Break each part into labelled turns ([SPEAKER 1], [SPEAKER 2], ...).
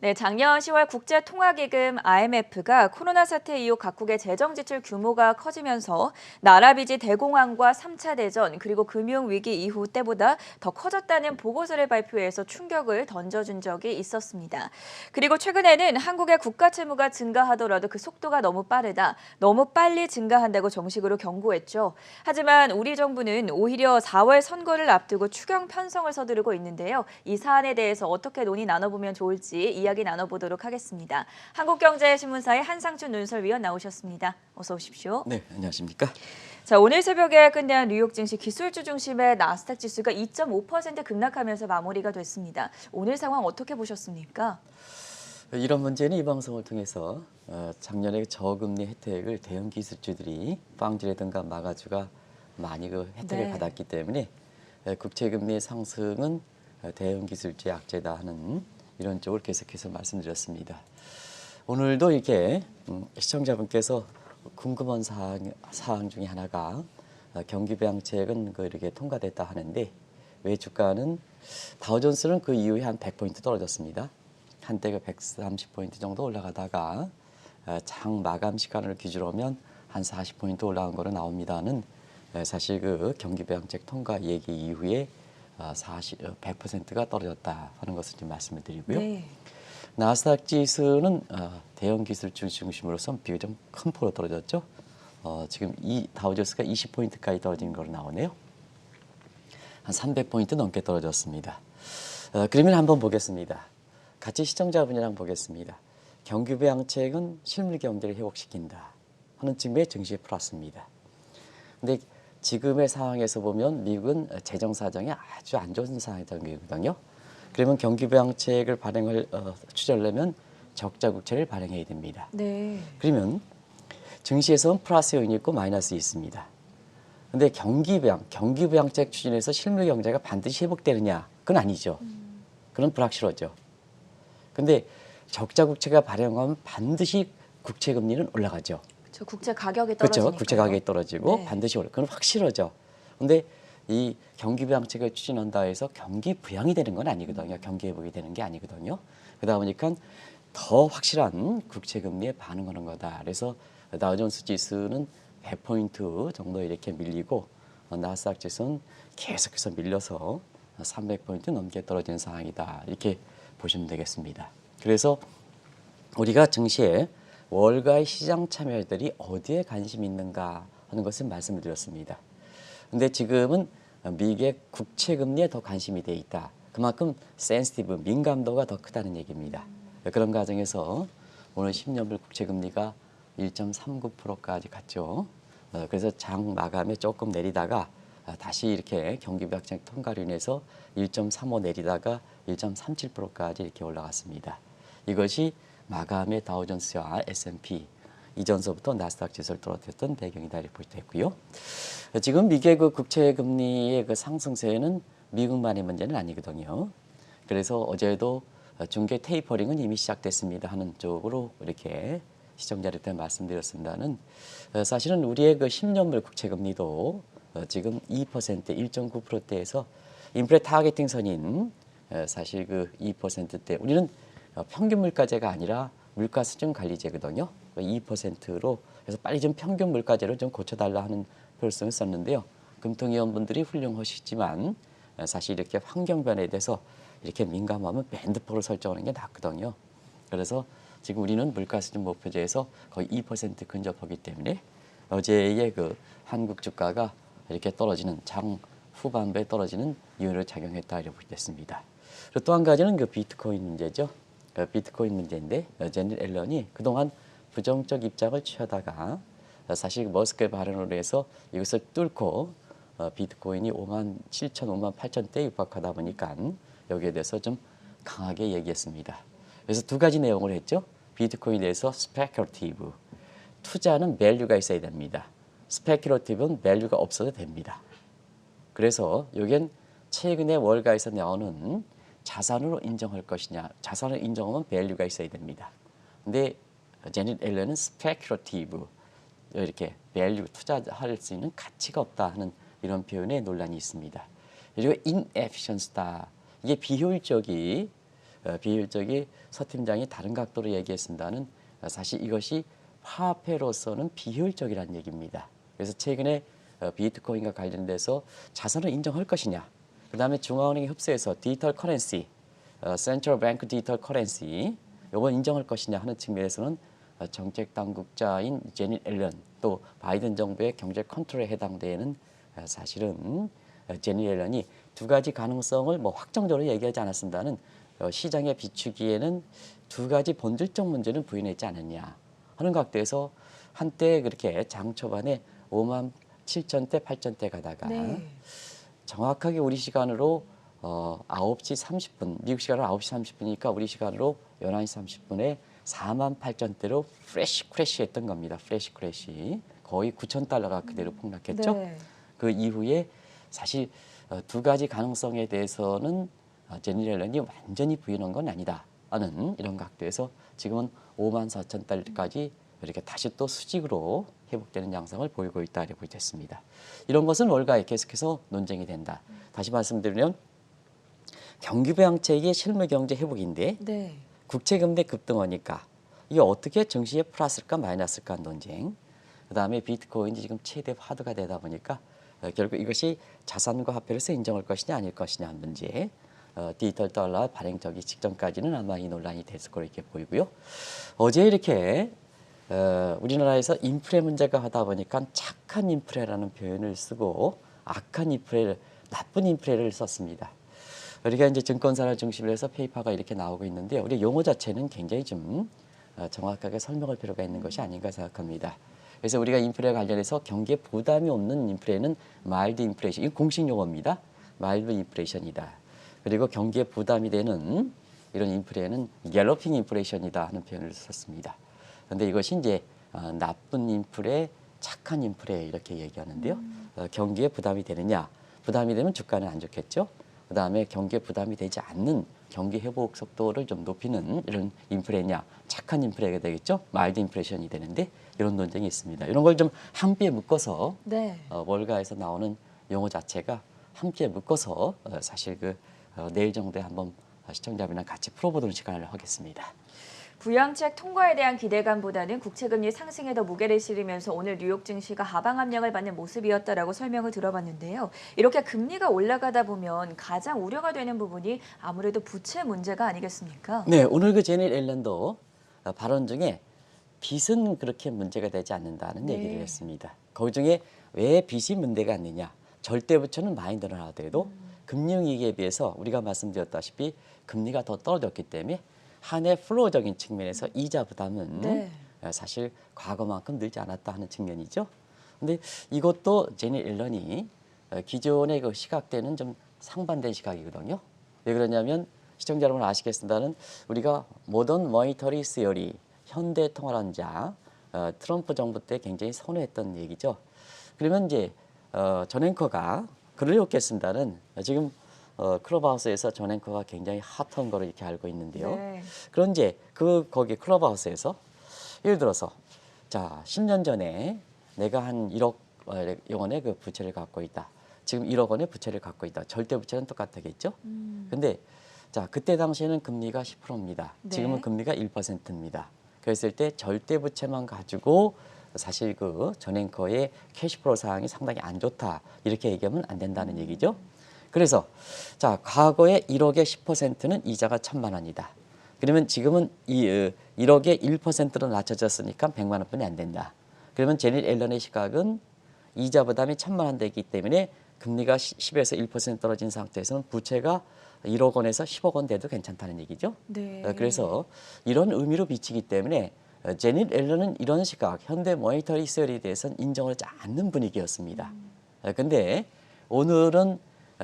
[SPEAKER 1] 네, 작년 10월 국제통화기금 IMF가 코로나 사태 이후 각국의 재정 지출 규모가 커지면서 나라 빚이 대공황과 3차 대전 그리고 금융위기 이후 때보다 더 커졌다는 보고서를 발표해서 충격을 던져준 적이 있었습니다. 그리고 최근에는 한국의 국가 채무가 증가하더라도 그 속도가 너무 빠르다, 너무 빨리 증가한다고 정식으로 경고했죠. 하지만 우리 정부는 오히려 4월 선거를 앞두고 추경 편성을 서두르고 있는데요. 이 사안에 대해서 어떻게 논의 나눠보면 좋을지 이야기 나눠보도록 하겠습니다. 한국경제신문사의 한상춘 논설위원 나오셨습니다. 어서 오십시오.
[SPEAKER 2] 네, 안녕하십니까?
[SPEAKER 1] 자, 오늘 새벽에 끝난 뉴욕 증시 기술주 중심의 나스닥 지수가 2.5% 급락하면서 마무리가 됐습니다. 오늘 상황 어떻게 보셨습니까?
[SPEAKER 2] 이런 문제는 이 방송을 통해서 작년에 저금리 혜택을 대형 기술주들이 빵지라든가 마가주가 많이 그 혜택을
[SPEAKER 1] 네.
[SPEAKER 2] 받았기 때문에 국채금리의 상승은 대형 기술주의 악재다 하는 이런 쪽을 계속해서 말씀드렸습니다. 오늘도 이렇게 시청자분께서 궁금한 사항 중에 하나가 경기 부양책은 이렇게 통과됐다 하는데 왜 주가는 다우존스는 그 이후에 한 100포인트 떨어졌습니다. 한때가 130포인트 정도 올라가다가 장 마감 시간을 기준으로 하면 한 40포인트 올라간 거로 나옵니다는 사실 그 경기 부양책 통과 얘기 이후에 100%가 떨어졌다 하는 것을 좀 말씀을 드리고요.
[SPEAKER 1] 네.
[SPEAKER 2] 나스닥 지수는 대형 기술주 중심으로서 비교적 큰 폭으로 떨어졌죠. 지금 이 다우존스가 20포인트까지 떨어진 거로 나오네요. 한 300포인트 넘게 떨어졌습니다. 그러면 한번 보겠습니다. 같이 시청자분이랑 보겠습니다. 경기 부양책은 실물 경제를 회복시킨다 하는 측면에 증시에 풀었습니다. 근데 지금의 상황에서 보면 미국은 재정 사정이 아주 안 좋은 상황이거든요. 그러면 경기 부양책을 추진하려면 적자 국채를 발행해야 됩니다.
[SPEAKER 1] 네.
[SPEAKER 2] 그러면 증시에서는 플러스 요인이 있고 마이너스 있습니다. 근데 경기 부양책 추진해서 실물 경제가 반드시 회복되느냐? 그건 아니죠. 그건 불확실하죠. 근데 적자 국채가 발행하면 반드시 국채 금리는 올라가죠.
[SPEAKER 1] 저 국채 가격이 떨어지니까요.
[SPEAKER 2] 그렇죠. 국채 가격이 떨어지고
[SPEAKER 1] 네.
[SPEAKER 2] 반드시 올라. 그건 확실하죠. 근데 이 경기 부양책을 추진한다 해서 경기 부양이 되는 건 아니거든요. 경기 회복이 되는 게 아니거든요. 그러다 보니까 더 확실한 국채 금리에 반응하는 거다. 그래서 다우존스 지수는 100포인트 정도 이렇게 밀리고 나스닥 지수는 계속해서 밀려서 300포인트 넘게 떨어지는 상황이다. 이렇게 보시면 되겠습니다. 그래서 우리가 증시에 월가의 시장 참여자들이 어디에 관심이 있는가 하는 것을 말씀을 드렸습니다. 근데 지금은 미국의 국채 금리에 더 관심이 돼 있다. 그만큼 센시티브, 민감도가 더 크다는 얘기입니다. 그런 과정에서 오늘 10년물 국채 금리가 1.39%까지 갔죠. 그래서 장 마감에 조금 내리다가 다시 이렇게 경기 부양책 통과로 인해서 1.35 내리다가 1.37%까지 이렇게 올라갔습니다. 이것이 마감의 다우존스와 S&P 이전서부터 나스닥 지수를 떨어뜨렸던 배경이다 이렇게 볼 수 있고요. 지금 미국의 그 국채 금리의 그 상승세는 미국만의 문제는 아니거든요. 그래서 어제도 중계 테이퍼링은 이미 시작됐습니다 하는 쪽으로 이렇게 시청자들한테 말씀드렸습니다는 사실은 우리의 그 10년물 국채 금리도 지금 2% 1.9%대에서 인플레 타겟팅 선인 사실 그 2%대 우리는 평균 물가제가 아니라 물가 수준 관리제거든요. 2%로 그래서 빨리 좀 평균 물가제로 좀 고쳐달라 하는 필요성을 썼는데요. 금통위원분들이 훌륭하시지만 사실 이렇게 환경 변화에 대해서 이렇게 민감하면 밴드포를 설정하는 게 낫거든요. 그래서 지금 우리는 물가 수준 목표제에서 거의 2% 근접하기 때문에 어제의 그 한국 주가가 이렇게 떨어지는 장 후반부에 떨어지는 이유를 작용했다 이렇게 보겠습니다. 그리고 또 한 가지는 그 비트코인 문제죠. 비트코인 문제인데 제닛 앨런이 그동안 부정적 입장을 취하다가 사실 머스크의 발언으로 해서 이것을 뚫고 비트코인이 5만 7천, 5만 8천대에 육박하다 보니까 여기에 대해서 좀 강하게 얘기했습니다. 그래서 두 가지 내용을 했죠. 비트코인에 대해서 스페큘러티브, 투자는 밸류가 있어야 됩니다. 스페큘러티브는 밸류가 없어도 됩니다. 그래서 여기엔 최근에 월가에서 나오는 자산으로 인정할 것이냐. 자산을 인정하면 밸류가 있어야 됩니다. 근데 제닛 앨런은 스페큘러티브 이렇게 밸류 투자할 수 있는 가치가 없다 하는 이런 표현에 논란이 있습니다. 그리고 inefficiency다. 이게 비효율적이 비효율적이 서 팀장이 다른 각도로 얘기했습니다는 사실 이것이 화폐로서는 비효율적이라는 얘기입니다. 그래서 최근에 비트코인과 관련돼서 자산을 인정할 것이냐, 그다음에 중앙은행이 흡수해서 디지털 커런시, 센트럴 뱅크 디지털 커런시 이걸 인정할 것이냐 하는 측면에서는 정책 당국자인 제닛 앨런 또 바이든 정부의 경제 컨트롤에 해당되는 사실은 제닛 앨런이 두 가지 가능성을 뭐 확정적으로 얘기하지 않았습니다는 시장에 비추기에는 두 가지 본질적 문제는 부인했지 않았냐 하는 각도에서 한때 그렇게 장 초반에 5만 7천대 8천대 가다가
[SPEAKER 1] 네.
[SPEAKER 2] 정확하게 우리 시간으로 9시 30분, 미국 시간으로 9시 30분이니까 우리 시간으로 11시 30분에 4만 8천대로 프레시 크래시 했던 겁니다. 프레시 크래시. 거의 9천 달러가 그대로 폭락했죠.
[SPEAKER 1] 네.
[SPEAKER 2] 그 이후에 사실 두 가지 가능성에 대해서는 제니 앨런이 완전히 부인한 건 아니다 하는 이런 각도에서 지금은 5만 4천 달러까지 이렇게 다시 또 수직으로 회복되는 양상을 보이고 있다고 됐습니다. 이런 것은 월가에 계속해서 논쟁이 된다. 다시 말씀드리면 경기부양책이 실무경제 회복인데
[SPEAKER 1] 네.
[SPEAKER 2] 국채금리 급등하니까 이게 어떻게 증시에 플러스일까 마이너스일까 논쟁. 그다음에 비트코인이 지금 최대 화두가 되다 보니까 결국 이것이 자산과 화폐로서 인정할 것이냐 아닐 것이냐 한 문제. 디지털 달러 발행적이 직전까지는 아마 이 논란이 됐을 거로 이렇게 보이고요. 어제 이렇게 우리나라에서 인플레 문제가 하다 보니까 착한 인플레라는 표현을 쓰고 악한 인플레를 나쁜 인플레를 썼습니다. 우리가 이제 증권사를 중심으로 해서 페이퍼가 이렇게 나오고 있는데 우리 용어 자체는 굉장히 좀 정확하게 설명할 필요가 있는 것이 아닌가 생각합니다. 그래서 우리가 인플레 관련해서 경기에 부담이 없는 인플레는 마일드 인플레이션, 이건 공식 용어입니다. 마일드 인플레이션이다. 그리고 경기에 부담이 되는 이런 인플레는 갤러핑 인플레이션이다 하는 표현을 썼습니다. 그런데 이것이 이제 나쁜 인플레, 착한 인플레 이렇게 얘기하는데요. 경기에 부담이 되느냐? 부담이 되면 주가는 안 좋겠죠. 그다음에 경기에 부담이 되지 않는 경기 회복 속도를 좀 높이는 이런 인플레냐, 착한 인플레가 되겠죠. 마일드 인플레이션이 되는데 이런 논쟁이 있습니다. 이런 걸 좀 함께 묶어서
[SPEAKER 1] 네.
[SPEAKER 2] 월가에서 나오는 용어 자체가 함께 묶어서 사실 내일 정도에 한번 시청자분이랑 같이 풀어보도록 시간을 하겠습니다.
[SPEAKER 1] 부양책 통과에 대한 기대감보다는 국채금리 상승에 더 무게를 실으면서 오늘 뉴욕 증시가 하방 압력을 받는 모습이었다라고 설명을 들어봤는데요. 이렇게 금리가 올라가다 보면 가장 우려가 되는 부분이 아무래도 부채 문제가 아니겠습니까?
[SPEAKER 2] 네, 오늘 그 제닛 앨런도 발언 중에 빚은 그렇게 문제가 되지 않는다는
[SPEAKER 1] 네.
[SPEAKER 2] 얘기를 했습니다. 그 중에 왜 빚이 문제가 안 되냐? 절대 부채는 많이 늘어나더라도 금융위기에 비해서 우리가 말씀드렸다시피 금리가 더 떨어졌기 때문에 한 해 플로어적인 측면에서 이자 부담은
[SPEAKER 1] 네.
[SPEAKER 2] 사실 과거만큼 늘지 않았다 하는 측면이죠. 근데 이것도 제니 앨런이 기존의 그 시각대는 좀 상반된 시각이거든요. 왜 그러냐면 시청자 여러분 아시겠습니다는 우리가 모던 머니터리 시어리 현대 통화론자 트럼프 정부 때 굉장히 선호했던 얘기죠. 그러면 이제 전 앵커가 글을 읽겠습니다는 지금 클럽하우스에서 전 앵커가 굉장히 핫한 거로 이렇게 알고 있는데요.
[SPEAKER 1] 네.
[SPEAKER 2] 그런 이제 거기 클럽하우스에서 예를 들어서 자 10년 전에 내가 한 1억 원의 그 부채를 갖고 있다. 지금 1억 원의 부채를 갖고 있다. 절대 부채는 똑같겠죠. 근데 자 그때 당시에는 금리가 10%입니다.
[SPEAKER 1] 네.
[SPEAKER 2] 지금은 금리가 1%입니다. 그랬을 때 절대 부채만 가지고 사실 그 전 앵커의 캐시플로우 상황이 상당히 안 좋다. 이렇게 얘기하면 안 된다는 얘기죠. 그래서 자 과거에 1억의 10%는 이자가 1,000만 원이다. 그러면 지금은 1억의 1%로 낮춰졌으니까 100만 원뿐이 안 된다. 그러면 제닛 앨런의 시각은 이자 부담이 1,000만 원 되기 때문에 금리가 10에서 1% 떨어진 상태에서는 부채가 1억 원에서 10억 원 돼도 괜찮다는 얘기죠.
[SPEAKER 1] 네.
[SPEAKER 2] 그래서 이런 의미로 비치기 때문에 제닛 앨런은 이런 시각, 현대 모니터리 시어리에 대해서는 인정을 하지 않는 분위기였습니다. 근데 오늘은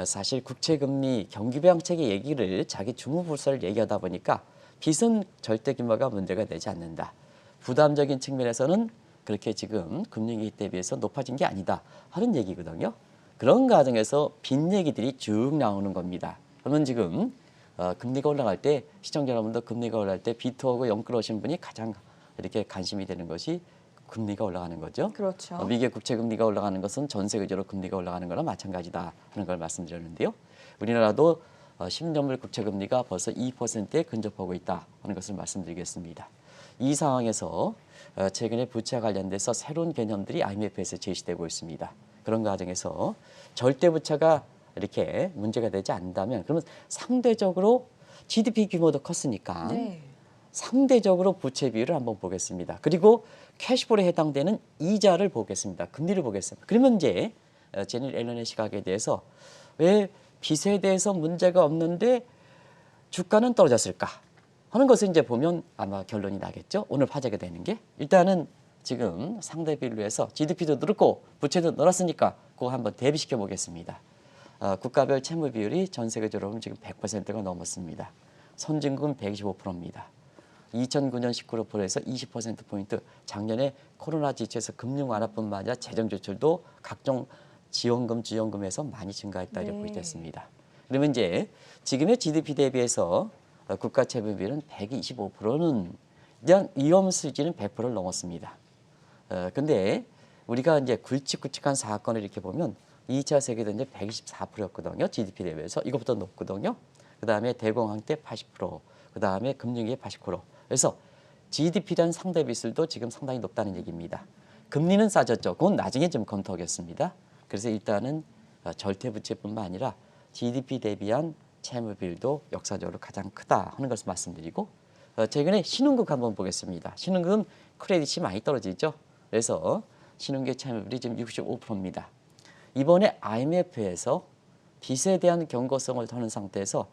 [SPEAKER 2] 사실 국채금리 경기부양책의 얘기를 자기 주무부서를 얘기하다 보니까 빚은 절대 규모가 문제가 되지 않는다. 부담적인 측면에서는 그렇게 지금 금융위기 때 비해서 높아진 게 아니다 하는 얘기거든요. 그런 과정에서 빚 얘기들이 쭉 나오는 겁니다. 그러면 지금 금리가 올라갈 때 시청자 여러분도 금리가 올라갈 때 비트하고 연끌어오신 분이 가장 이렇게 관심이 되는 것이 금리가 올라가는 거죠.
[SPEAKER 1] 그렇죠.
[SPEAKER 2] 미국의 국채 금리가 올라가는 것은 전 세계적으로 금리가 올라가는 거랑 마찬가지다 하는 걸 말씀드렸는데요. 우리나라도 10년물 국채 금리가 벌써 2%에 근접하고 있다 하는 것을 말씀드리겠습니다. 이 상황에서 최근에 부채와 관련돼서 새로운 개념들이 IMF에서 제시되고 있습니다. 그런 과정에서 절대 부채가 이렇게 문제가 되지 않는다면 그러면 상대적으로 GDP 규모도 컸으니까
[SPEAKER 1] 네.
[SPEAKER 2] 상대적으로 부채 비율을 한번 보겠습니다. 그리고 캐시플로에 해당되는 이자를 보겠습니다. 금리를 보겠습니다. 그러면 이제 제닛 앨런의 시각에 대해서 왜 빚에 대해서 문제가 없는데 주가는 떨어졌을까 하는 것을 이제 보면 아마 결론이 나겠죠. 오늘 화제가 되는 게 일단은 지금 상대 비율에서 GDP도 늘었고 부채도 늘었으니까 그거 한번 대비시켜 보겠습니다. 국가별 채무 비율이 전 세계적으로 보면 지금 100%가 넘었습니다. 선진국은 125%입니다. 2009년 19%에서 20%포인트 작년에 코로나 지치에서 금융 완화뿐만 아니라 재정 지출도 각종 지원금에서 많이 증가했다 이렇게 보여졌습니다. 그러면 이제 지금의 GDP 대비해서 국가 채무 비율은 125%는 그냥 위험 수준은 100%를 넘었습니다. 근데 우리가 이제 굵직굵직한 사건을 이렇게 보면 2차 세계대전 124%였거든요. GDP 대비해서 이것보다 높거든요. 그 다음에 대공황 때 80%, 그 다음에 금융위기 80%. 그래서 GDP란 상대 비율도 지금 상당히 높다는 얘기입니다. 금리는 싸졌죠. 그건 나중에 좀 검토하겠습니다. 그래서 일단은 절대 부채뿐만 아니라 GDP 대비한 채무 비율도 역사적으로 가장 크다 하는 것을 말씀드리고 최근에 신흥국 한번 보겠습니다. 신흥국은 크레딧이 많이 떨어지죠. 그래서 신흥국의 채무 비율이 지금 65%입니다. 이번에 IMF에서 빚에 대한 경고성을 더는 상태에서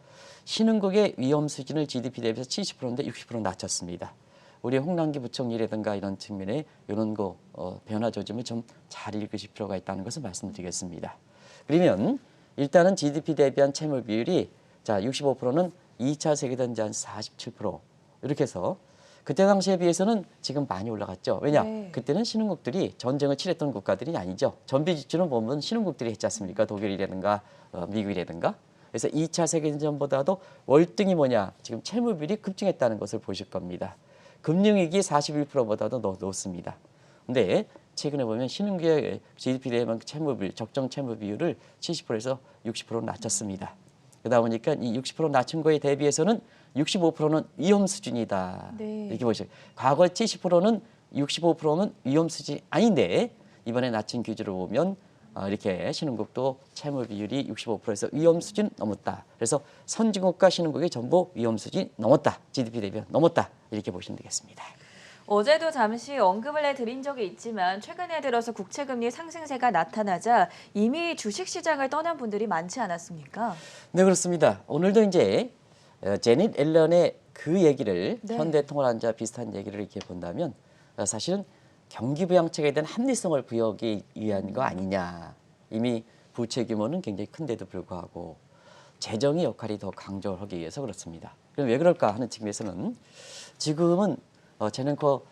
[SPEAKER 2] 신흥국의 위험 수준을 GDP 대비해서 70%인데 60% 낮췄습니다. 우리 홍남기 부총리라든가 이런 측면에 이런 거 변화 조짐을 좀 잘 읽으실 필요가 있다는 것을 말씀드리겠습니다. 그러면 일단은 GDP 대비한 채무 비율이 자 65%는 2차 세계대전 47% 이렇게 해서 그때 당시에 비해서는 지금 많이 올라갔죠. 왜냐?
[SPEAKER 1] 네.
[SPEAKER 2] 그때는 신흥국들이 전쟁을 치렀던 국가들이 아니죠. 전비 지출은 보면 신흥국들이 했지 않습니까? 독일이라든가 미국이라든가. 그래서 2차 세계대전보다도 월등히 뭐냐? 지금 채무 비율이 급증했다는 것을 보실 겁니다. 금융위기 41%보다도 더 높습니다. 근데 최근에 보면 신흥국의 GDP 대비 채무 비율, 적정 채무 비율을 70%에서 60% 낮췄습니다. 그러다 보니까 이 60% 낮춘 거에 대비해서는 65%는 위험 수준이다.
[SPEAKER 1] 네.
[SPEAKER 2] 이렇게 보시죠. 과거 70%는 65%는 위험 수준이 아닌데 이번에 낮춘 기준으로 보면 이렇게 신흥국도 채무 비율이 65%에서 위험 수준 넘었다. 그래서 선진국과 신흥국이 전부 위험 수준 넘었다. GDP 대비 넘었다. 이렇게 보시면 되겠습니다.
[SPEAKER 1] 어제도 잠시 언급을 해드린 적이 있지만 최근에 들어서 국채금리 상승세가 나타나자 이미 주식시장을 떠난 분들이 많지 않았습니까?
[SPEAKER 2] 네, 그렇습니다. 오늘도 이제 제닛 앨런의 그 얘기를
[SPEAKER 1] 네.
[SPEAKER 2] 현대통화란자 비슷한 얘기를 이렇게 본다면 사실은 경기 부양책에 대한 합리성을 부여하기 위한 거 아니냐. 이미 부채 규모는 굉장히 큰데도 불구하고 재정의 역할이 더 강조하기 위해서 그렇습니다. 그럼 왜 그럴까 하는 측면에서는 지금은 재능코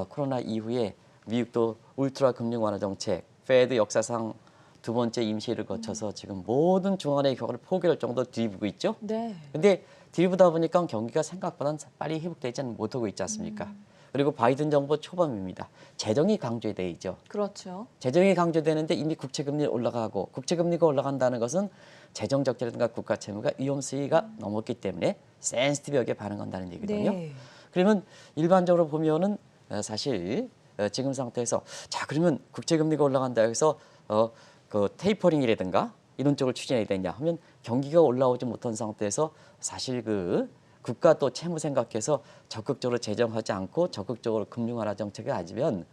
[SPEAKER 2] 코로나 이후에 미국도 울트라 금융 완화 정책, 페드 역사상 두 번째 임시를 거쳐서 지금 모든 중앙은행의 경우를 포기할 정도로 뒤집고 있죠.
[SPEAKER 1] 네.
[SPEAKER 2] 근데 뒤집다 보니까 경기가 생각보다는 빨리 회복되지 못하고 있지 않습니까? 그리고 바이든 정부 초반입니다. 재정이 강조되어 있죠.
[SPEAKER 1] 그렇죠.
[SPEAKER 2] 재정이 강조되는데 이미 국채금리 올라가고 국채금리가 올라간다는 것은 재정 적자라든가 국가 채무가 위험 수위가 넘었기 때문에 센시티브하게 반응한다는 얘기거든요.
[SPEAKER 1] 네.
[SPEAKER 2] 그러면 일반적으로 보면은 사실 지금 상태에서 자 그러면 국채금리가 올라간다 해서 그 테이퍼링이라든가 이런 쪽을 추진해야 되냐 하면 경기가 올라오지 못한 상태에서 사실 그 국가 또 채무 생각해서 적극적으로 재정하지 않고 적극적으로 금융 완화 정책을 가지면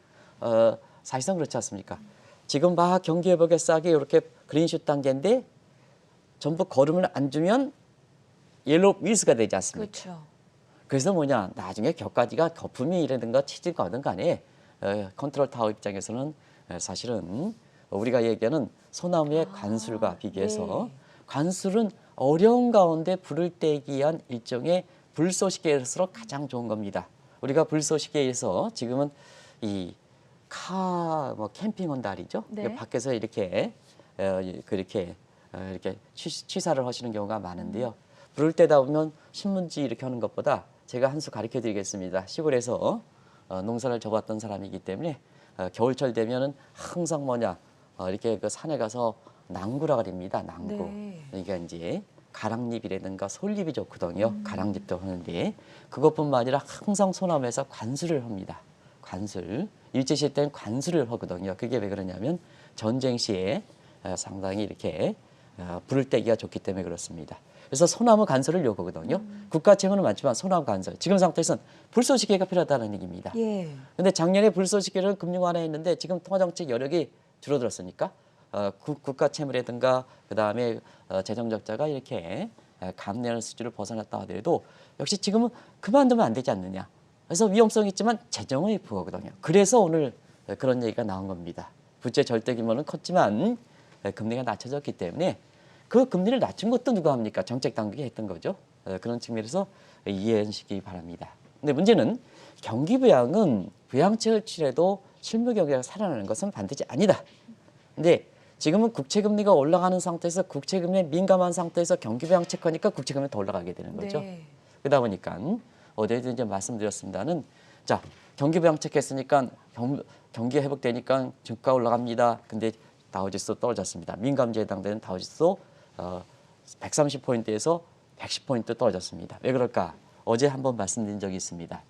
[SPEAKER 2] 사실상 그렇지 않습니까? 지금 막 경기 회복에 싸게 이렇게 그린슛 단계인데 전부 걸음을 안 주면 옐로우 윌스가 되지 않습니까?
[SPEAKER 1] 그렇죠.
[SPEAKER 2] 그래서 뭐냐 나중에 격가지가 거품이라든가 치즈가 하든 간에 컨트롤 타워 입장에서는 사실은 우리가 얘기하는 소나무의 관술과 비교해서
[SPEAKER 1] 네.
[SPEAKER 2] 관술은 어려운 가운데 불을 떼기 위한 일종의 불쏘시개로서 가장 좋은 겁니다. 우리가 불쏘시개에서 지금은 이 뭐 캠핑 달이죠.
[SPEAKER 1] 네.
[SPEAKER 2] 밖에서 이렇게 그렇게 이렇게 취사를 하시는 경우가 많은데요. 불을 떼다 보면 신문지 이렇게 하는 것보다 제가 한 수 가르쳐 드리겠습니다. 시골에서 농사를 져봤던 사람이기 때문에 겨울철 되면은 항상 뭐냐 이렇게 그 산에 가서 낭구라 그럽니다. 낭구.
[SPEAKER 1] 네.
[SPEAKER 2] 그러니까 이제 가랑잎이라든가 솔잎이 좋거든요. 가랑잎도 하는데 그것뿐만 아니라 항상 소나무에서 관수를 합니다. 관술. 일제시대 때는 관수를 하거든요. 그게 왜 그러냐면 전쟁 시에 상당히 이렇게 불을 떼기가 좋기 때문에 그렇습니다. 그래서 소나무 간설을 요구거든요. 국가채무는 많지만 소나무 간설. 지금 상태에서는 불쏘시개가 필요하다는 얘기입니다.
[SPEAKER 1] 예.
[SPEAKER 2] 근데 작년에 불쏘시개를 금융 완화에 했는데 지금 통화정책 여력이 줄어들었으니까 국가채무라든가 그다음에 재정 적자가 이렇게 감내하는 수준을 벗어났다 하더라도 역시 지금은 그만두면 안 되지 않느냐. 그래서 위험성이 있지만 재정의 부호거든요. 그래서 오늘 그런 얘기가 나온 겁니다. 부채 절대 규모는 컸지만 금리가 낮춰졌기 때문에 그 금리를 낮춘 것도 누가 합니까? 정책 당국이 했던 거죠. 그런 측면에서 이해해 주시기 바랍니다. 근데 문제는 경기 부양은 부양책을 취해도 실무 경기가 살아나는 것은 반드시 아니다. 근데 지금은 국채 금리가 올라가는 상태에서 국채 금리에 민감한 상태에서 경기 부양책 하니까 국채 금리 더 올라가게 되는 거죠.
[SPEAKER 1] 네.
[SPEAKER 2] 그러다 보니까 어제도 이제 말씀드렸습니다는 자 경기 부양책 했으니까 경기 회복되니까 주가 올라갑니다. 근데 다우지수 떨어졌습니다. 민감지에 해당되는 다우지수 130포인트에서 110포인트 떨어졌습니다. 왜 그럴까? 어제 한번 말씀드린 적이 있습니다.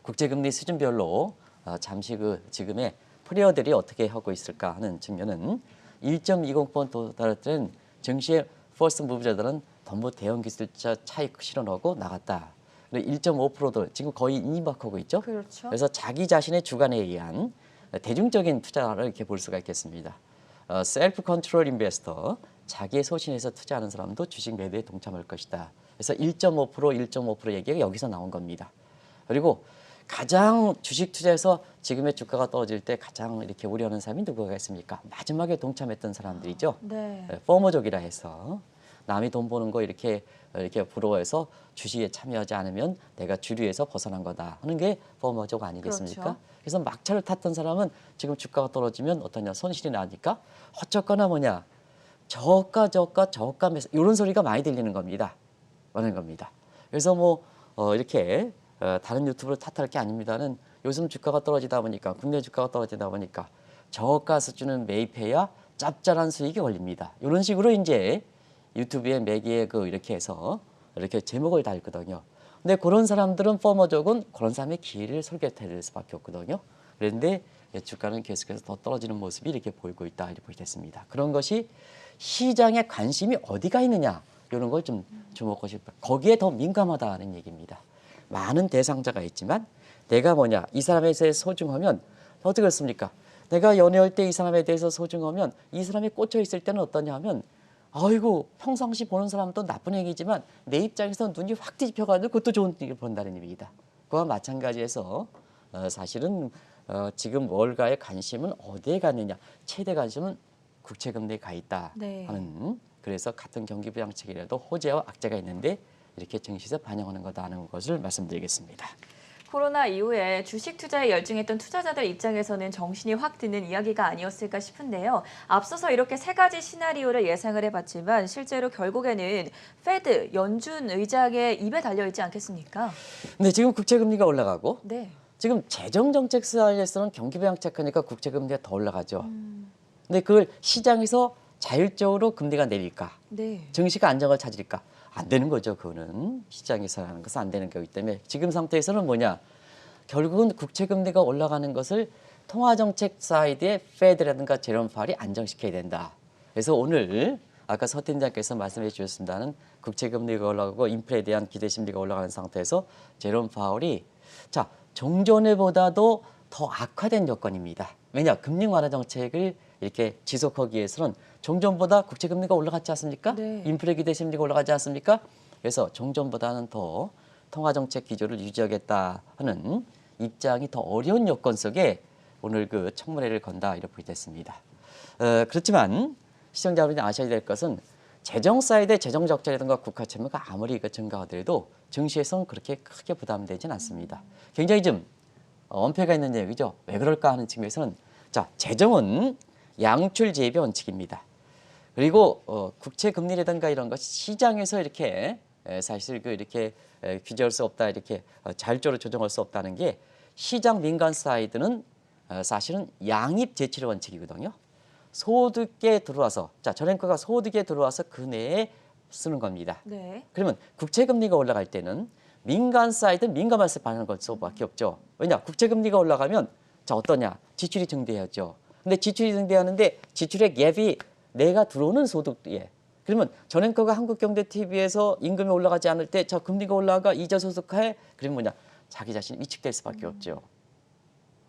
[SPEAKER 2] 국제금리 수준별로 잠시 지금의 프리어들이 어떻게 하고 있을까 하는 측면은 1.20% 도달할 때는 증시의 퍼스트 무브자들은 전부 대형 기술자 차익 실현하고 나갔다. 1.5%도 지금 거의 임박하고 있죠.
[SPEAKER 1] 그렇죠.
[SPEAKER 2] 그래서 자기 자신의 주관에 의한 대중적인 투자를 이렇게 볼 수가 있겠습니다. 셀프 컨트롤 인베스터, 자기의 소신에서 투자하는 사람도 주식 매도에 동참할 것이다. 그래서 1.5% 얘기가 여기서 나온 겁니다. 그리고 가장 주식 투자에서 지금의 주가가 떨어질 때 가장 이렇게 우려하는 사람이 누구가 있습니까? 마지막에 동참했던 사람들이죠.
[SPEAKER 1] 네.
[SPEAKER 2] 포머족이라 해서 남이 돈 버는 거 이렇게 부러워해서 주식에 참여하지 않으면 내가 주류에서 벗어난 거다 하는 게 포머족 아니겠습니까?
[SPEAKER 1] 그렇죠.
[SPEAKER 2] 그래서 막차를 탔던 사람은 지금 주가가 떨어지면 어떠냐 손실이 나니까 어쩌거나 뭐냐 저가 매수 이런 소리가 많이 들리는 겁니다. 많은 겁니다. 그래서 뭐 이렇게 다른 유튜브를 탓할 게 아닙니다는 요즘 주가가 떨어지다 보니까 국내 주가가 떨어지다 보니까 저가 수준은 매입해야 짭짤한 수익이 걸립니다. 이런 식으로 이제 유튜브에 매기에 이렇게 해서 이렇게 제목을 달거든요. 근데 그런 사람들은 포머족은 그런 사람의 기회를 솔깃할 수밖에 없거든요. 그런데 주가는 계속해서 더 떨어지는 모습이 이렇게 보이고 있다 이렇게 보겠습니다. 그런 것이 시장에 관심이 어디가 있느냐 이런 걸 좀 주목하고 싶다. 거기에 더 민감하다는 얘기입니다. 많은 대상자가 있지만 내가 뭐냐 이 사람에 대해서 소중하면 어떻게 그렇습니까? 내가 연애할 때 이 사람에 대해서 소중하면 이 사람이 꽂혀 있을 때는 어떠냐 하면 아이고 평상시 보는 사람도 나쁜 얘기지만 내 입장에서 눈이 확 뒤집혀가지고 그것도 좋은 얘기를 본다는 의미이다. 그와 마찬가지에서 사실은 지금 월가의 관심은 어디에 갔느냐 최대 관심은 국채금리에 가 있다
[SPEAKER 1] 네.
[SPEAKER 2] 하는 그래서 같은 경기부양책이라도 호재와 악재가 있는데 이렇게 증시에서 반영하는 거다는 것을 말씀드리겠습니다.
[SPEAKER 1] 코로나 이후에 주식 투자에 열중했던 투자자들 입장에서는 정신이 확 드는 이야기가 아니었을까 싶은데요. 앞서서 이렇게 세 가지 시나리오를 예상을 해봤지만 실제로 결국에는 페드, 연준 의장의 입에 달려있지 않겠습니까?
[SPEAKER 2] 근데 지금 국채금리가 올라가고
[SPEAKER 1] 네.
[SPEAKER 2] 지금 재정정책 사이에서는 경기부양책하니까 국채금리가 더 올라가죠. 근데 그걸 시장에서 자율적으로 금리가 내릴까?
[SPEAKER 1] 네.
[SPEAKER 2] 증시가 안정을 찾을까? 안 되는 거죠. 그거는 시장에서 하는 것은 안 되는 거기 때문에 지금 상태에서는 뭐냐? 결국은 국채금리가 올라가는 것을 통화정책 사이드의 페드라든가 제롬 파월이 안정시켜야 된다. 그래서 오늘 아까 서 팀장께서 말씀해 주셨습니다는 국채금리가 올라가고 인플레에 대한 기대심리가 올라가는 상태에서 제롬 파월이 자 종전에보다도 더 악화된 여건입니다. 왜냐? 금리 완화 정책을 이렇게 지속하기 위해서는 종전보다 국채금리가 올라갔지 않습니까?
[SPEAKER 1] 네.
[SPEAKER 2] 인플레 기대 심리가 올라가지 않습니까? 그래서 종전보다는 더 통화정책 기조를 유지하겠다 하는 입장이 더 어려운 여건 속에 오늘 그 청문회를 건다 이렇게 보겠습니다. 그렇지만 시청자 여러분이 아셔야 될 것은 재정 사이드의 재정 적자라든가 국가 채무가 아무리 증가하더라도 증시에서는 그렇게 크게 부담되지는 않습니다. 굉장히 좀 언폐가 있는 얘기죠. 왜 그럴까 하는 측면에서는 자 재정은 양출 재배 원칙입니다. 그리고 국채 금리라든가 이런 것 시장에서 이렇게 사실 이렇게 규제할 수 없다 이렇게 자율적으로 조정할 수 없다는 게 시장 민간 사이드는 사실은 양입 재출의 원칙이거든요. 소득에 들어와서 자 전행과가 소득에 들어와서 그 내에 쓰는 겁니다.
[SPEAKER 1] 네.
[SPEAKER 2] 그러면 국채금리가 올라갈 때는 민간 사이드는 민감한 반응을 걸 수밖에 없죠. 왜냐? 국채금리가 올라가면 자 어떠냐? 지출이 증대하죠. 근데 지출이 증대하는데 지출의 갭이 내가 들어오는 소득에 그러면 전앵커가 한국경제TV에서 임금이 올라가지 않을 때 저 금리가 올라가 이자 소득하에 그러면 뭐냐? 자기 자신이 위축될 수밖에 없죠.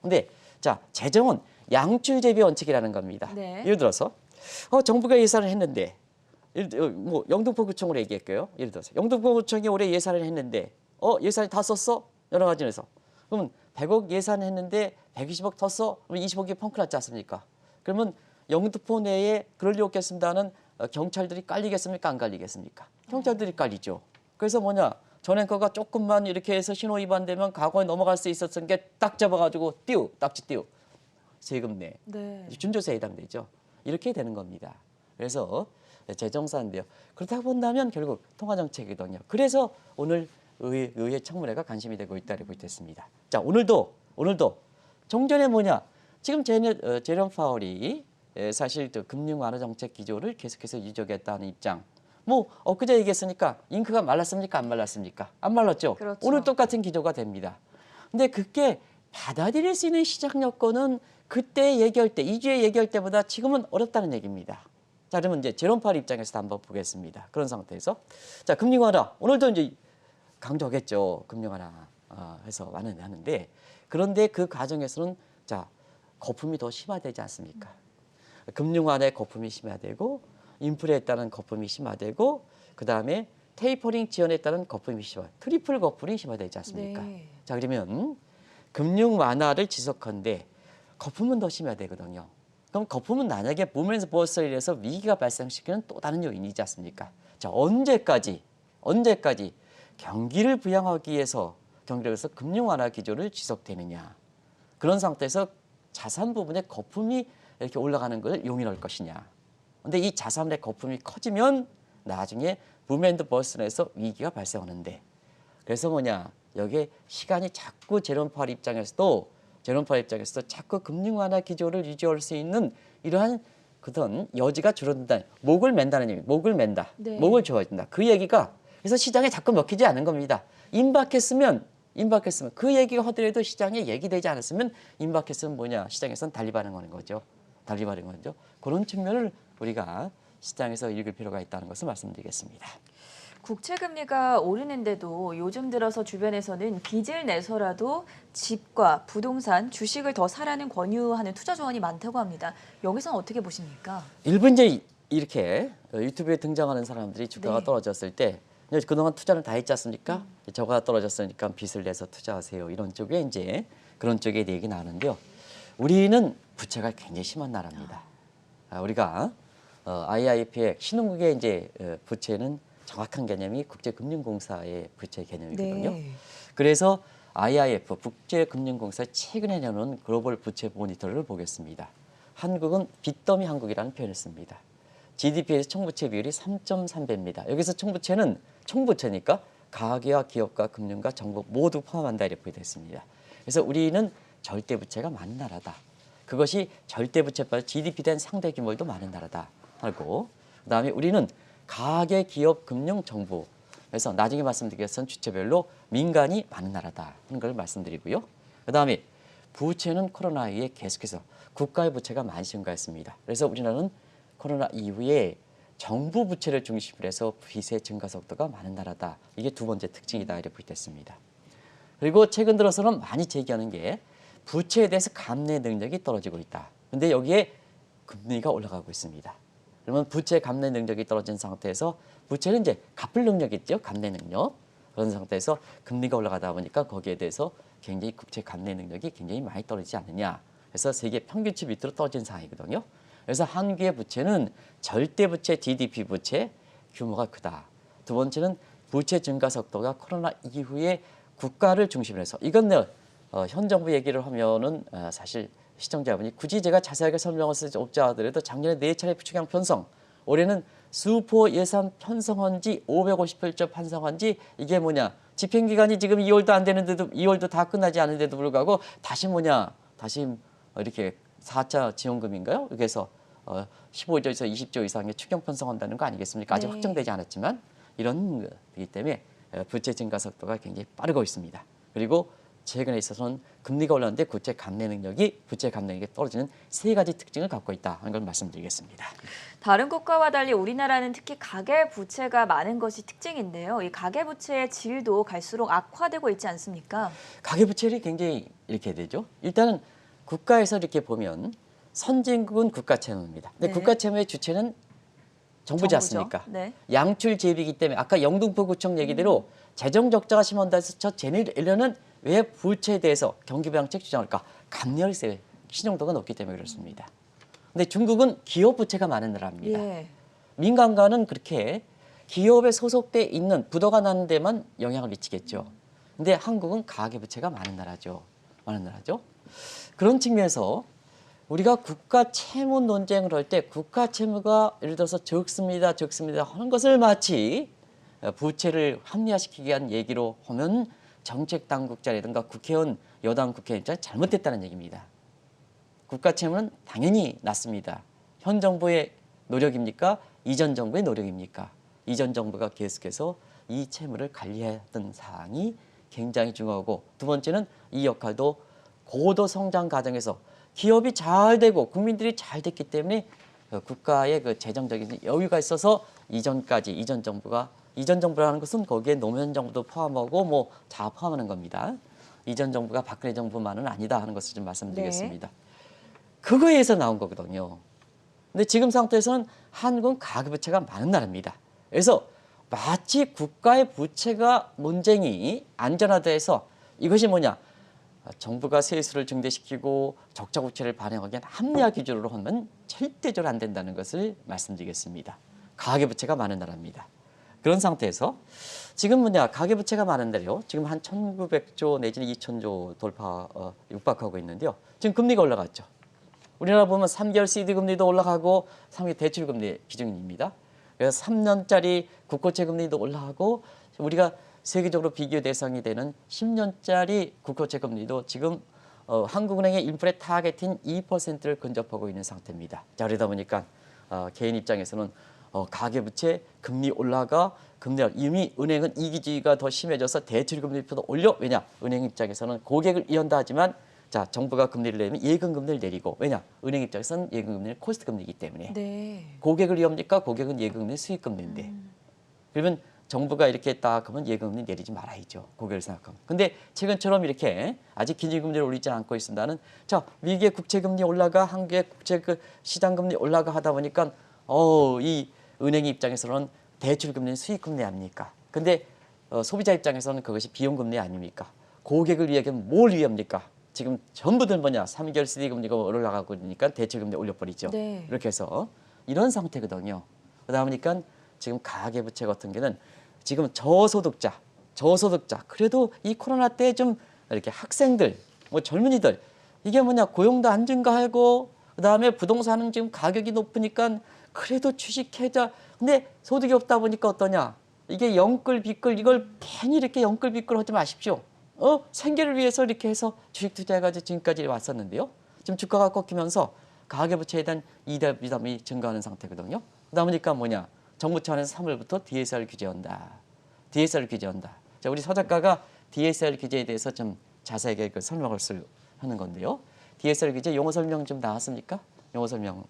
[SPEAKER 2] 근데 자 재정은 양출재비 원칙이라는 겁니다.
[SPEAKER 1] 네.
[SPEAKER 2] 예를 들어서 정부가 예산을 했는데 뭐 영등포구청으로 얘기할게요. 예를 들어서 영등포구청이 올해 예산을 했는데 예산이 다 썼어? 여러 가지 에서 그러면 100억 예산했는데 120억 더 써? 그러면 20억이 펑크 났지 않습니까? 그러면 영등포 내에 그럴 리 없겠습니다는 경찰들이 깔리겠습니까? 안 깔리겠습니까? 경찰들이 깔리죠. 그래서 뭐냐? 전 앵커가 조금만 이렇게 해서 신호 위반되면 과거에 넘어갈 수 있었던 게 딱 잡아가지고 딱지 띄우 세금 내
[SPEAKER 1] 네.
[SPEAKER 2] 준조세에 해당되죠. 이렇게 되는 겁니다. 그래서 재정사인데요. 그렇다 본다면 결국 통화정책이거든요. 그래서 오늘 의회 청문회가 관심이 되고 있다고 됐습니다. 자 오늘도 종전에 뭐냐? 지금 제롬 파월이 사실 금융 완화 정책 기조를 계속해서 유지하겠다는 입장. 뭐 엊그제 얘기했으니까 잉크가 말랐습니까? 안 말랐습니까? 안 말랐죠.
[SPEAKER 1] 그렇죠.
[SPEAKER 2] 오늘 똑같은 기조가 됩니다. 근데 그게 받아들일 수 있는 시장 여건은 그때 얘기할 때 2주에 얘기할 때보다 지금은 어렵다는 얘기입니다. 자 그러면 이제 제롬 파월 입장에서 한번 보겠습니다. 그런 상태에서 자 금리 완화 오늘도 이제 강조하겠죠. 금리 완화 해서 완화하는데 그런데 그 과정에서는 자 거품이 더 심화되지 않습니까? 금융 완화의 거품이 심화되고 인플레에 따른 거품이 심화되고 그 다음에 테이퍼링 지연에 따른 거품이 트리플 거품이 심화되지 않습니까?
[SPEAKER 1] 네.
[SPEAKER 2] 자 그러면 금융 완화를 지속한데 거품은 더 심화되거든요. 그럼 거품은 만약에 보면서 버스에서 위기가 발생시키는 또 다른 요인이지 않습니까? 자 언제까지 경기를 부양하기 위해서 금융 완화 기조를 지속되느냐 그런 상태에서 자산 부분에 거품이 이렇게 올라가는 걸 용인할 것이냐. 근데 이 자산의 거품이 커지면 나중에 붐앤드 버스트에서 위기가 발생하는데 그래서 뭐냐 여기에 시간이 자꾸 제롬 파월 입장에서도 자꾸 금융 완화 기조를 유지할 수 있는 이러한 그런 여지가 줄어든다. 목을 맨다는 얘기. 목을 맨다.
[SPEAKER 1] 네.
[SPEAKER 2] 목을 조아준다. 그 얘기가 그래서 시장에 자꾸 먹히지 않은 겁니다. 임박했으면 그 얘기가 하더라도 시장에 얘기되지 않았으면 임박했으면 뭐냐 시장에서는 달리 반응하는 거죠. 그런 측면을 우리가 시장에서 읽을 필요가 있다는 것을 말씀드리겠습니다.
[SPEAKER 1] 국채 금리가 오르는데도 요즘 들어서 주변에서는 빚을 내서라도 집과 부동산, 주식을 더 사라는 권유하는 투자 조언이 많다고 합니다. 여기서는 어떻게 보십니까?
[SPEAKER 2] 일부 이제 이렇게 유튜브에 등장하는 사람들이 주가가
[SPEAKER 1] 네.
[SPEAKER 2] 떨어졌을 때 그동안 투자를 다 했지 않습니까? 저가 떨어졌으니까 빚을 내서 투자하세요. 이런 쪽에 이제 그런 쪽에 얘기 나오는데요. 우리는 부채가 굉장히 심한 나라입니다. 우리가 IIF의 신흥국의 이제 부채는 정확한 개념이 국제금융공사의 부채 개념이거든요.
[SPEAKER 1] 네.
[SPEAKER 2] 그래서 IIF 국제금융공사 최근에 내놓은 글로벌 부채 모니터를 보겠습니다. 한국은 빚더미 한국이라는 표현을 씁니다. GDP에서 총부채 비율이 3.3배입니다. 여기서 총부채니까 가계와 기업과 금융과 정부 모두 포함한다 이렇게 되어 있습니다. 그래서 우리는 절대 부채가 많은 나라다. 그것이 절대 부채보다 GDP 된 상대 규모도 많은 나라다 하고 그다음에 우리는 가계, 기업, 금융, 정부 그래서 나중에 말씀드리겠지만 주체별로 민간이 많은 나라다 하는 걸 말씀드리고요. 그다음에 부채는 코로나 이후에 계속해서 국가의 부채가 많이 증가했습니다. 그래서 우리나라는 코로나 이후에 정부 부채를 중심으로 해서 빚의 증가 속도가 많은 나라다. 이게 두 번째 특징이다 이렇게 됐습니다. 그리고 최근 들어서는 많이 제기하는 게 부채에 대해서 감내 능력이 떨어지고 있다. 근데 여기에 금리가 올라가고 있습니다. 그러면 부채 감내 능력이 떨어진 상태에서 부채는 이제 갚을 능력이 있죠. 감내 능력. 그런 상태에서 금리가 올라가다 보니까 거기에 대해서 굉장히 국채 감내 능력이 굉장히 많이 떨어지지 않느냐. 그래서 세계 평균치 밑으로 떨어진 상황이거든요. 그래서 한국의 부채는 절대 부채, GDP 부채 규모가 크다. 두 번째는 부채 증가 속도가 코로나 이후에 국가를 중심으로 해서 이건 현 정부 얘기를 하면은 사실 시청자분이 굳이 제가 자세하게 설명을 쓰지 없자 하더라도 작년에 4차례 부채경 편성, 올해는 수포 예산 편성한 지 558조 편성한 지 이게 뭐냐 집행기간이 지금 2월도 안 되는데도 2월도 다 끝나지 않은데도 불구하고 다시 이렇게 4차 지원금인가요? 그래서 15조에서 20조 이상의 추경 편성한다는 거 아니겠습니까? 아직
[SPEAKER 1] 네.
[SPEAKER 2] 확정되지 않았지만 이런 거기 때문에 부채 증가 속도가 굉장히 빠르고 있습니다. 그리고 최근에 있어서는 금리가 올랐는데 부채 감내 능력이 떨어지는 세 가지 특징을 갖고 있다 하는 걸 말씀드리겠습니다.
[SPEAKER 1] 다른 국가와 달리 우리나라는 특히 가계 부채가 많은 것이 특징인데요. 이 가계 부채의 질도 갈수록 악화되고 있지 않습니까?
[SPEAKER 2] 가계부채율이 굉장히 이렇게 되죠. 일단은 국가에서 이렇게 보면 선진국은 국가 채무입니다. 근데
[SPEAKER 1] 네.
[SPEAKER 2] 국가 채무의 주체는 정부지
[SPEAKER 1] 정부죠.
[SPEAKER 2] 않습니까?
[SPEAKER 1] 네.
[SPEAKER 2] 양출 재비이기 때문에 아까 영등포구청 얘기대로 재정 적자가 심한다 해서 저 제네들은 왜 부채에 대해서 경기부양책 주장할까? 감리세 신용도가 높기 때문에 그렇습니다. 근데 중국은 기업 부채가 많은 나라입니다.
[SPEAKER 1] 예.
[SPEAKER 2] 민간과는 그렇게 기업에 소속돼 있는 부도가 나는 데만 영향을 미치겠죠. 근데 한국은 가계부채가 많은 나라죠. 그런 측면에서 우리가 국가 채무 논쟁을 할 때 국가 채무가 예를 들어서 적습니다 하는 것을 마치 부채를 합리화시키기 위한 얘기로 하면 정책 당국자라든가 국회의원, 여당 국회의원 입장이 잘못됐다는 얘기입니다. 국가 채무는 당연히 낮습니다. 현 정부의 노력입니까? 이전 정부의 노력입니까? 이전 정부가 계속해서 이 채무를 관리했던 사항이 굉장히 중요하고, 두 번째는 이 역할도 고도 성장 과정에서 기업이 잘 되고 국민들이 잘 됐기 때문에 국가의 그 재정적인 여유가 있어서 이전 정부라는 것은 거기에 노무현 정부도 포함하고 뭐 다 포함하는 겁니다. 이전 정부가 박근혜 정부만은 아니다 하는 것을 좀 말씀드리겠습니다. 그거에 의해서 나온 거거든요. 근데 지금 상태에서는 한국은 가계부채가 많은 나라입니다. 그래서 마치 국가의 부채가 논쟁이 안전화돼서 이것이 뭐냐? 정부가 세수를 증대시키고 적자 부채를 발행하기 위한 합리화 기준으로 하면 절대적으로 안 된다는 것을 말씀드리겠습니다. 가계부채가 많은 나라입니다. 그런 상태에서 지금 뭐냐? 가계부채가 많은 데요. 지금 한 1,900조 내지는 2,000조 돌파 육박하고 있는데요. 지금 금리가 올라갔죠. 우리나라 보면 3개월 CD 금리도 올라가고 3개월 대출 금리 기준입니다. 그래서 3년짜리 국고채 금리도 올라가고 우리가 세계적으로 비교 대상이 되는 10년짜리 국고채 금리도 지금 한국은행의 인플레 타겟인 2%를 근접하고 있는 상태입니다. 자, 그러다 보니까 개인 입장에서는 가계부채 금리 올라가 이미 은행은 이기주의가 더 심해져서 대출 금리표도 올려. 왜냐? 은행 입장에서는 고객을 이연다 하지만 자, 정부가 금리를 내면 예금 금리를 내리고, 왜냐? 은행 입장에서는 예금 금리는 코스트 금리이기 때문에
[SPEAKER 1] 네.
[SPEAKER 2] 고객을 이합니까? 고객은 예금 금리 수익 금리인데 그러면 정부가 이렇게 딱 하면 예금 금리 내리지 말아야죠. 고객을 생각하면. 근데 최근처럼 이렇게 아직 기준금리를 올리지 않고 있습니다는 자, 미국의 국채 금리 올라가 한국의 국채 그 시장 금리 올라가 하다 보니까 이 은행 입장에서는 대출 금리는 수익 금리 아닙니까? 근데 소비자 입장에서는 그것이 비용 금리 아닙니까? 고객을 위하면 뭘 위합니까? 지금 전부들 뭐냐? 3개월 CD 금리가 올라가고 그러니까 대출 금리 올려버리죠.
[SPEAKER 1] 네.
[SPEAKER 2] 이렇게 해서 이런 상태거든요. 그러다 보니까 지금 가계부채 같은 경우는 지금 저소득자 그래도 이 코로나 때 좀 이렇게 학생들 뭐 젊은이들 이게 뭐냐 고용도 안 증가하고 그다음에 부동산은 지금 가격이 높으니까 그래도 주식해자 근데 소득이 없다 보니까 어떠냐 이게 영끌 비끌 이걸 괜히 이렇게 영끌 비끌 하지 마십시오. 생계를 위해서 이렇게 해서 주식 투자해가지고 지금까지 왔었는데요. 지금 주가가 꺾이면서 가계부채에 대한 이자 부담이 증가하는 상태거든요. 그러다 보니까 뭐냐 정부 차원에서 3월부터 DSR 규제한다. 자, 우리 서 작가가 DSR 규제에 대해서 좀 자세하게 설명을 하는 건데요. DSR 규제 용어 설명 좀 나왔습니까? 용어 설명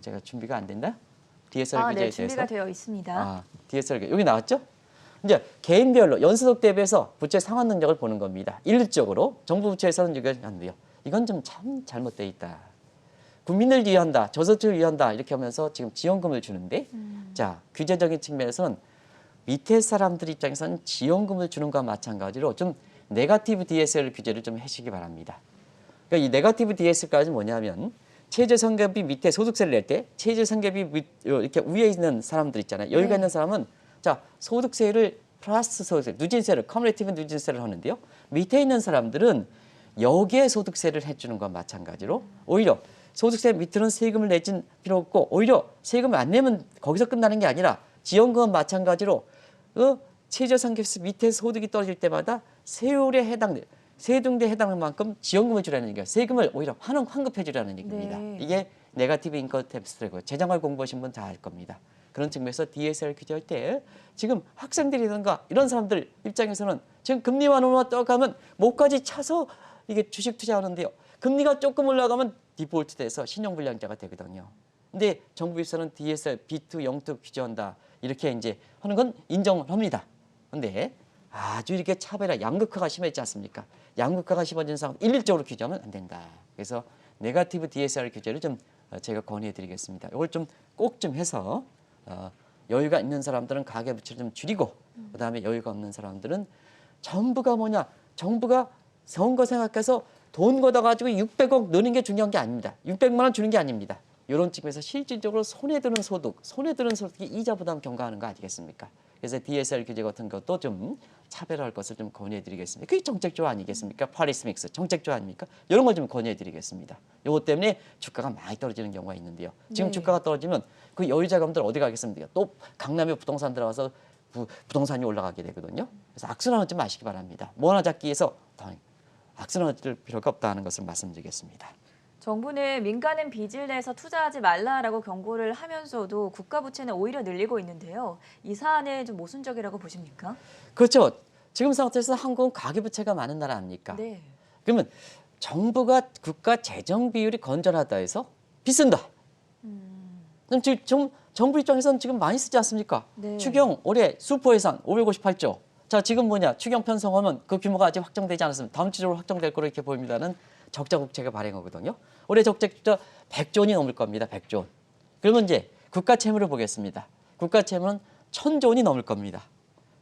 [SPEAKER 2] 제가 준비가 안 됐나? DSR 규제에
[SPEAKER 1] 네, 준비가
[SPEAKER 2] 대해서.
[SPEAKER 1] 되어 있습니다.
[SPEAKER 2] DSR 규제 여기 나왔죠? 이제 개인별로 연소득 대비해서 부채 상환 능력을 보는 겁니다. 일률적으로 정부 부채에서는 이걸 한대요. 이건 좀 참 잘못돼 있다. 국민을 위한다, 저소득을 위한다 이렇게 하면서 지금 지원금을 주는데 자 규제적인 측면에서는 밑에 사람들 입장에서는 지원금을 주는 것과 마찬가지로 좀 네거티브 DSR 규제를 좀 하시기 바랍니다. 그러니까 이 네거티브 DSR까지는 뭐냐면 최저생계비 밑에 소득세를 낼 때 최저생계비 이렇게 위에 있는 사람들 있잖아요. 여유가 있는 사람은 자 소득세를 플러스 소득세, 누진세를 커뮤니티브 누진세를 하는데요. 밑에 있는 사람들은 여기에 소득세를 해주는 것과 마찬가지로 오히려 소득세 밑으로는 세금을 내진 필요 없고 오히려 세금을 안 내면 거기서 끝나는 게 아니라 지원금은 마찬가지로 최저생계세 밑에 소득이 떨어질 때마다 세율에 세등대에 해당하는 만큼 지원금을 주라는 얘기예요. 세금을 오히려 환급해 주라는 얘기입니다.
[SPEAKER 1] 네.
[SPEAKER 2] 이게 네거티브 인컴 텍스트고 재정을 공부하신 분 다 알 겁니다. 그런 측면에서 DSR 규제할 때 지금 학생들이든가 이런 사람들 입장에서는 지금 금리 완화가 떠가면 목까지 차서 이게 주식 투자하는데요. 금리가 조금 올라가면 디폴트 돼서 신용불량자가 되거든요. 근데 정부 입사는 DSR B2, 영투 규제한다. 이렇게 이제 하는 건 인정을 합니다. 근데 아주 이렇게 차별화, 양극화가 심했지 않습니까? 양극화가 심해진 상황 일률적으로 규제하면 안 된다. 그래서 네거티브 DSR 규제를 좀 제가 권해드리겠습니다. 이걸 좀 꼭 좀 해서 여유가 있는 사람들은 가계부채를 좀 줄이고 그다음에 여유가 없는 사람들은 정부가 뭐냐? 정부가 선거 생각해서 돈 걷어가지고 600억 넣는 게 중요한 게 아닙니다. 600만 원 주는 게 아닙니다. 이런 측면에서 실질적으로 손에 드는 소득이 이자 부담 경과하는 거 아니겠습니까? 그래서 DSR 규제 같은 것도 좀 차별화할 것을 좀 권해드리겠습니다. 그게 정책조 아니겠습니까? 파리스 믹스 정책조 아닙니까? 이런 걸 좀 권해드리겠습니다. 이것 때문에 주가가 많이 떨어지는 경우가 있는데요. 지금
[SPEAKER 1] 네.
[SPEAKER 2] 주가가 떨어지면 그 여유자금들 어디 가겠습니까? 또 강남에 부동산 들어가서 부동산이 올라가게 되거든요. 그래서 악순환하지 마시기 바랍니다. 뭐 하나 잡기 위해서 악순환할 필요가 없다는 것을 말씀드리겠습니다.
[SPEAKER 1] 정부는 민간은 빚을 내서 투자하지 말라라고 경고를 하면서도 국가 부채는 오히려 늘리고 있는데요. 이 사안은 좀 모순적이라고 보십니까?
[SPEAKER 2] 그렇죠. 지금 상태에서 한국은 가계부채가 많은 나라 아닙니까?
[SPEAKER 1] 네.
[SPEAKER 2] 그러면 정부가 국가 재정 비율이 건전하다 해서 빚쓴다. 그럼 지금 정부 입장에서는 지금 많이 쓰지 않습니까?
[SPEAKER 1] 네.
[SPEAKER 2] 추경 올해 수포 예산 558조. 자, 지금 뭐냐? 추경 편성하면 그 규모가 아직 확정되지 않았으면 다음 주로 확정될 거로 이렇게 보입니다는 적자 국채가 발행하거든요. 올해 적자 100조 원이 넘을 겁니다. 100조 원. 그러면 이제 국가 채무를 보겠습니다. 국가 채무는 1000조 원이 넘을 겁니다.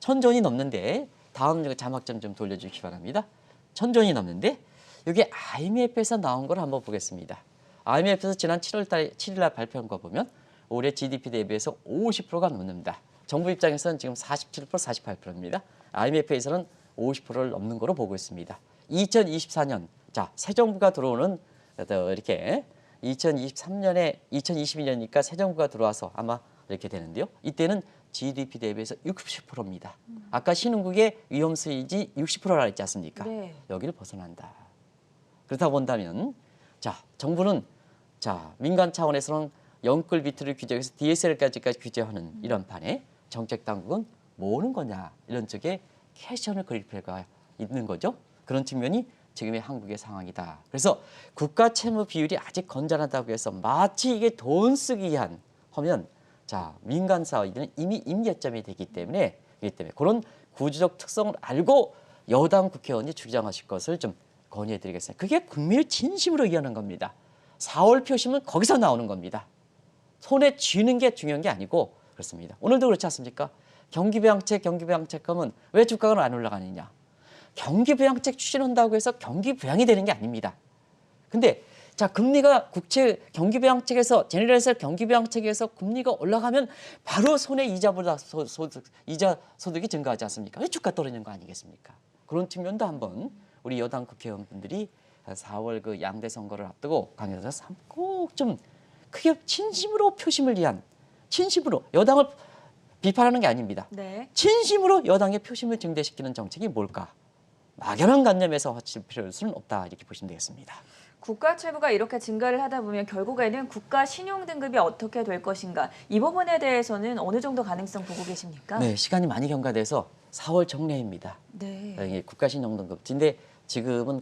[SPEAKER 2] 1000조 원이 넘는데 다음 자막점 좀 돌려주시기 바랍니다. 1000조 원이 넘는데 이게 IMF에서 나온 걸 한번 보겠습니다. IMF에서 지난 7일 날 발표한 거 보면 올해 GDP 대비해서 50%가 넘는다. 정부 입장에서는 지금 47%, 48%입니다. IMF에서는 50%를 넘는 거로 보고 있습니다. 2024년 자, 새 정부가 들어오는 이렇게 2023년에 2022년이니까 새 정부가 들어와서 아마 이렇게 되는데요. 이때는 GDP 대비해서 60%입니다. 아까 신흥국의 위험 수익이 60%라 했지 않습니까?
[SPEAKER 1] 네.
[SPEAKER 2] 여기를 벗어난다. 그렇다 본다면 자, 정부는 자, 민간 차원에서는 영끌 비트를 규제해서 DSL까지까지 규제하는 이런 판에 정책 당국은 뭐 하는 거냐 이런 쪽에 캐션을 그릴 필요가 있는 거죠. 그런 측면이 지금의 한국의 상황이다. 그래서 국가 채무 비율이 아직 건전하다고 해서 마치 이게 돈 쓰기 위한 하면 자, 민간 사회들은 이미 임계점이 되기 때문에 그런 구조적 특성을 알고 여당 국회의원이 주장하실 것을 좀 건의해드리겠습니다. 그게 국민을 진심으로 이해하는 겁니다. 4월 표심은 거기서 나오는 겁니다. 손에 쥐는 게 중요한 게 아니고 그렇습니다. 오늘도 그렇지 않습니까? 경기부양책 하면 왜 주가가 안 올라가느냐? 경기부양책 추진한다고 해서 경기부양이 되는 게 아닙니다. 근데 자, 금리가 경기부양책에서 제너럴에서 경기부양책에서 금리가 올라가면 바로 손에 이자보다 이자 소득이 증가하지 않습니까? 왜 주가 떨어지는 거 아니겠습니까? 그런 측면도 한번 우리 여당 국회의원분들이 4월 그 양대 선거를 앞두고 강연에서 꼭 좀 크게 진심으로 표심을 위한 진심으로 여당을 비판하는 게 아닙니다.
[SPEAKER 1] 네.
[SPEAKER 2] 진심으로 여당의 표심을 증대시키는 정책이 뭘까? 막연한 관념에서 하실 필요는 없다 이렇게 보시면 되겠습니다.
[SPEAKER 1] 국가 채무가 이렇게 증가를 하다 보면 결국에는 국가 신용 등급이 어떻게 될 것인가 이 부분에 대해서는 어느 정도 가능성 보고 계십니까?
[SPEAKER 2] 네, 시간이 많이 경과돼서 4월 정례입니다.
[SPEAKER 1] 네.
[SPEAKER 2] 이게 국가 신용 등급. 근데 지금은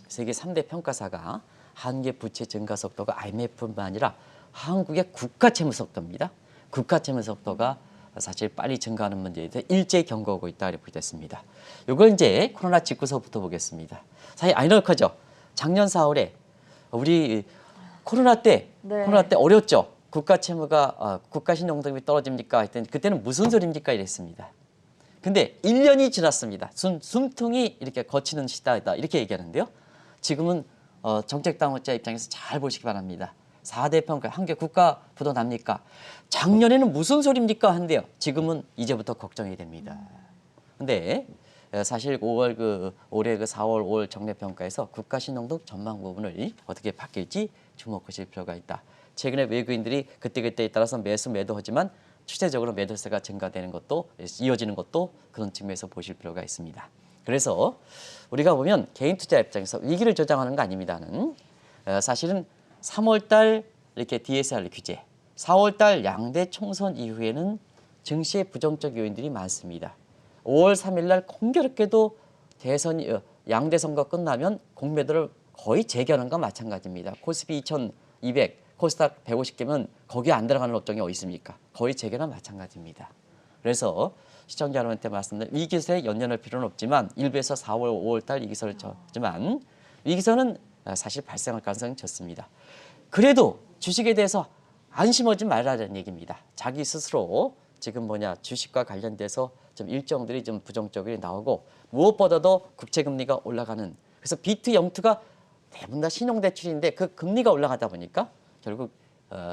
[SPEAKER 2] 세계 3대 평가사가 한국의 부채 증가 속도가 IMF뿐만 아니라 한국의 국가 채무 속도입니다. 국가 채무 속도가 사실 빨리 증가하는 문제에 대해 일제히 경고하고 있다 이렇게 됐습니다. 이걸 이제 코로나 직후서부터 보겠습니다. 사실 아이러니하죠. 작년 4월에 우리 코로나 때 어렵죠. 국가 채무가 국가 신용 등급이 떨어집니까? 했더니 그때는 무슨 소리입니까? 이랬습니다. 근데 1년이 지났습니다. 숨통이 이렇게 거치는 시대다 이렇게 얘기하는데요. 지금은 정책 당국자 입장에서 잘 보시기 바랍니다. 4대 평가 한 개 국가 부도 납니까? 작년에는 무슨 소리입니까? 한데요. 지금은 이제부터 걱정이 됩니다. 근데 사실 올해 4월 5월 정례 평가에서 국가 신용등 전망 부분을 어떻게 바뀔지 주목하실 필요가 있다. 최근에 외국인들이 그때그때에 따라서 매도하지만 추세적으로 매도세가 증가되는 것도 이어지는 것도 그런 측면에서 보실 필요가 있습니다. 그래서 우리가 보면 개인 투자 입장에서 위기를 조장하는 거 아닙니다는 사실은 3월 달 이렇게 DSR 규제, 4월달 양대 총선 이후에는 증시의 부정적 요인들이 많습니다. 5월 3일 날 공교롭게도 대선이 양대 선거 끝나면 공매도를 거의 재결함과 마찬가지입니다. 코스피 2200, 코스닥 150개면 거기에 안 들어가는 업종이 어디 있습니까? 거의 재결함 마찬가지입니다. 그래서 시청자 여러분한테 말씀드린 위기설에 연연할 필요는 없지만 일부에서 4월, 5월 달 위기설을 쳤지만 위기설은 사실 발생할 가능성이 적습니다. 그래도 주식에 대해서 안심하지 말라는 얘기입니다. 자기 스스로 지금 주식과 관련돼서 좀 일정들이 좀 부정적으로 나오고 무엇보다도 국채금리가 올라가는 그래서 비트 영투가 대부분 다 신용대출인데 그 금리가 올라가다 보니까 결국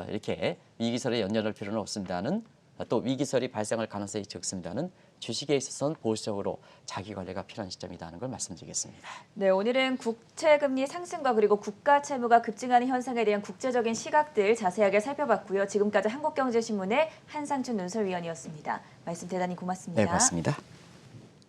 [SPEAKER 2] 이렇게 위기설에 연연할 필요는 없습니다는 또 위기설이 발생할 가능성이 적습니다는 주식에 있어서는 보수적으로 자기 관리가 필요한 시점이라는 걸 말씀드리겠습니다.
[SPEAKER 1] 네, 오늘은 국채금리 상승과 그리고 국가 채무가 급증하는 현상에 대한 국제적인 시각들 자세하게 살펴봤고요. 지금까지 한국경제신문의 한상춘 논설위원이었습니다. 말씀 대단히 고맙습니다.
[SPEAKER 2] 네, 고맙습니다.